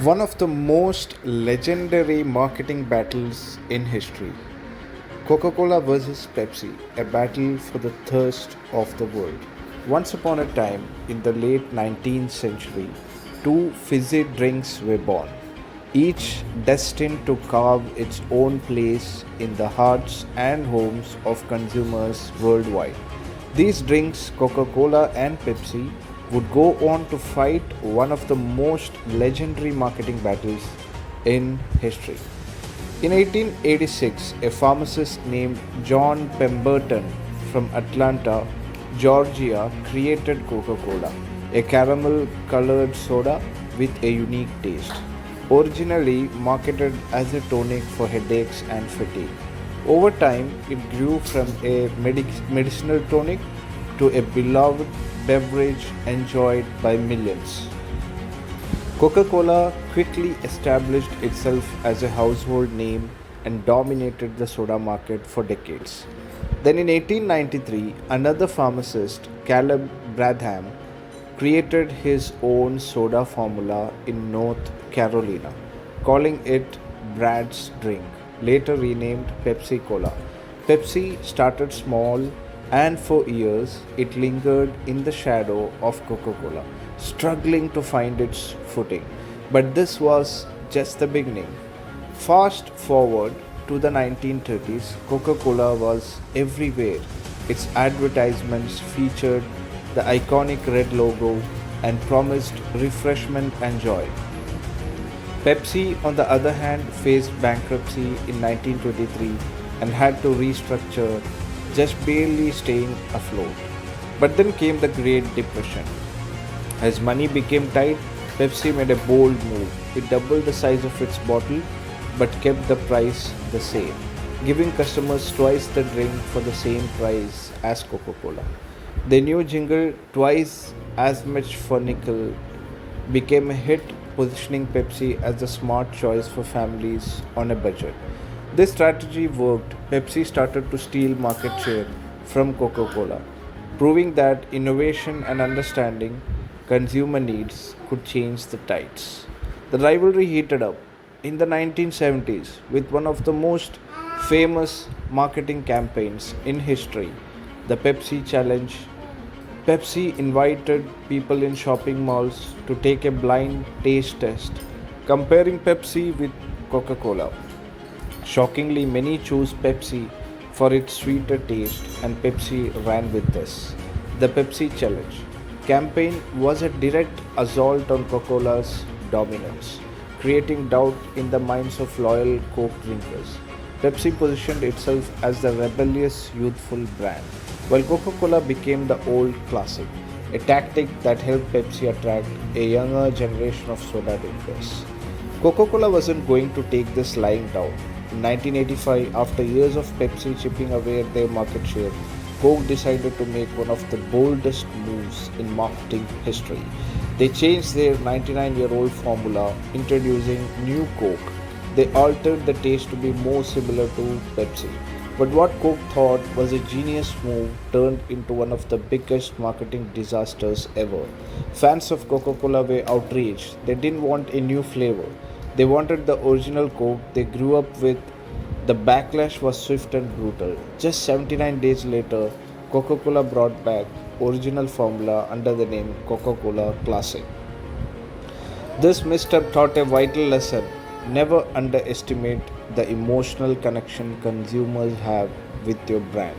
One of the most legendary marketing battles in history. Coca Cola versus Pepsi, a battle for the thirst of the world. Once upon a time, in the late 19th century, two fizzy drinks were born, each destined to carve its own place in the hearts and homes of consumers worldwide. These drinks, Coca Cola and Pepsi, would go on to fight one of the most legendary marketing battles in history. In 1886, a pharmacist named John Pemberton from Atlanta, Georgia, created Coca Cola, a caramel colored soda with a unique taste. Originally marketed as a tonic for headaches and fatigue, over time it grew from a medicinal tonic to a beloved beverage enjoyed by millions. Coca Cola quickly established itself as a household name and dominated the soda market for decades. Then in 1893, another pharmacist, Caleb Bradham, created his own soda formula in North Carolina, calling it Brad's Drink, later renamed Pepsi Cola. Pepsi started small and for years it lingered in the shadow of Coca Cola, struggling to find its footing. But this was just the beginning. Fast forward to the 1930s, Coca Cola was everywhere. Its advertisements featured the iconic red logo and promised refreshment and joy. Pepsi, on the other hand, faced bankruptcy in 1923 and had to restructure, just barely staying afloat. But then came the Great Depression. As money became tight, Pepsi made a bold move. It doubled the size of its bottle but kept the price the same, giving customers twice the drink for the same price as Coca Cola. The new jingle, twice as much for nickel, became a hit, positioning Pepsi as the smart choice for families on a budget. This strategy worked. Pepsi started to steal market share from Coca Cola, proving that innovation and understanding consumer needs could change the tides. The rivalry heated up in the 1970s with one of the most famous marketing campaigns in history, the Pepsi Challenge. Pepsi invited people in shopping malls to take a blind taste test, comparing Pepsi with Coca Cola. Shockingly, many chose Pepsi for its sweeter taste, and Pepsi ran with this. The Pepsi Challenge campaign was a direct assault on Coca Cola's dominance, creating doubt in the minds of loyal Coke drinkers. Pepsi positioned itself as the rebellious, youthful brand, while Coca Cola became the old classic, a tactic that helped Pepsi attract a younger generation of soda drinkers. Coca Cola wasn't going to take this lying down. In 1985, after years of Pepsi chipping away at their market share, Coke decided to make one of the boldest moves in marketing history. They changed their 99-year-old formula, introducing new Coke. They altered the taste to be more similar to Pepsi. But what Coke thought was a genius move turned into one of the biggest marketing disasters ever. Fans of Coca Cola were outraged. They didn't want a new flavor, they wanted the original Coke they grew up with. The backlash was swift and brutal. Just 79 days later, Coca Cola brought back original formula under the name Coca Cola Classic. This misstep taught a vital lesson: never underestimate the emotional connection consumers have with your brand.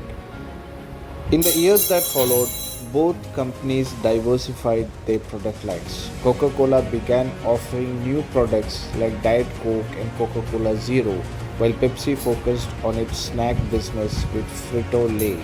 In the years that followed, both companies diversified their product lines. Coca Cola began offering new products like Diet Coke and Coca Cola Zero, while Pepsi focused on its snack business with Frito Lay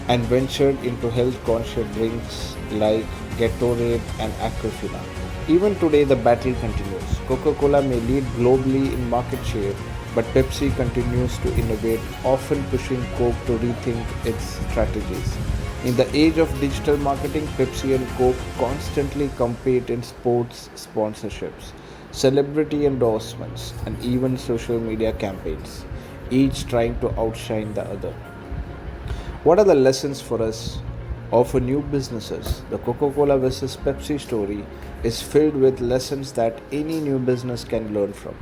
and ventured into health conscious drinks like Gatorade and Aquafina. Even today, the battle continues. Coca Cola may lead globally in market share, but Pepsi continues to innovate, often pushing Coke to rethink its strategies. In the age of digital marketing, Pepsi and Coke constantly compete in sports sponsorships, celebrity endorsements, and even social media campaigns, each trying to outshine the other. What are the lessons for us or for new businesses? The Coca Cola versus Pepsi story is filled with lessons that any new business can learn from.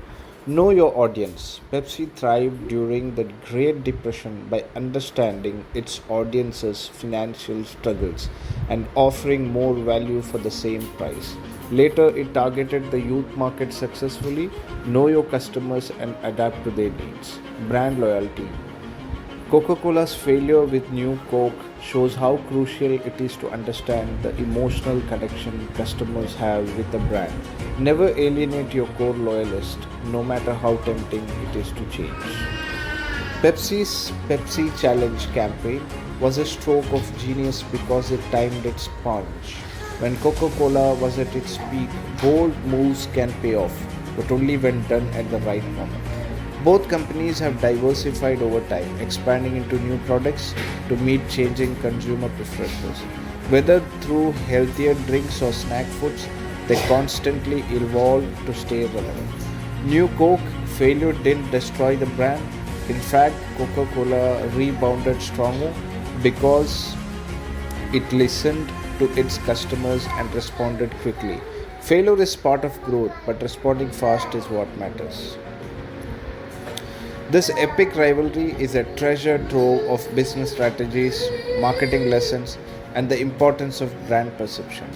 Know your audience. Pepsi thrived during the Great Depression by understanding its audience's financial struggles and offering more value for the same price. Later, it targeted the youth market successfully. Know your customers and adapt to their needs. Brand loyalty. Coca Cola's failure with New Coke shows how crucial it is to understand the emotional connection customers have with the brand. Never alienate your core loyalist, no matter how tempting it is to change. Pepsi's Pepsi Challenge campaign was a stroke of genius because it timed its punch. When Coca Cola was at its peak, bold moves can pay off, but only when done at the right moment. Both companies have diversified over time, expanding into new products to meet changing consumer preferences. Whether through healthier drinks or snack foods, they constantly evolve to stay relevant. New Coke failure didn't destroy the brand. In fact, Coca Cola rebounded stronger because it listened to its customers and responded quickly. Failure is part of growth, but responding fast is what matters. This epic rivalry is a treasure trove of business strategies, marketing lessons, and the importance of brand perception.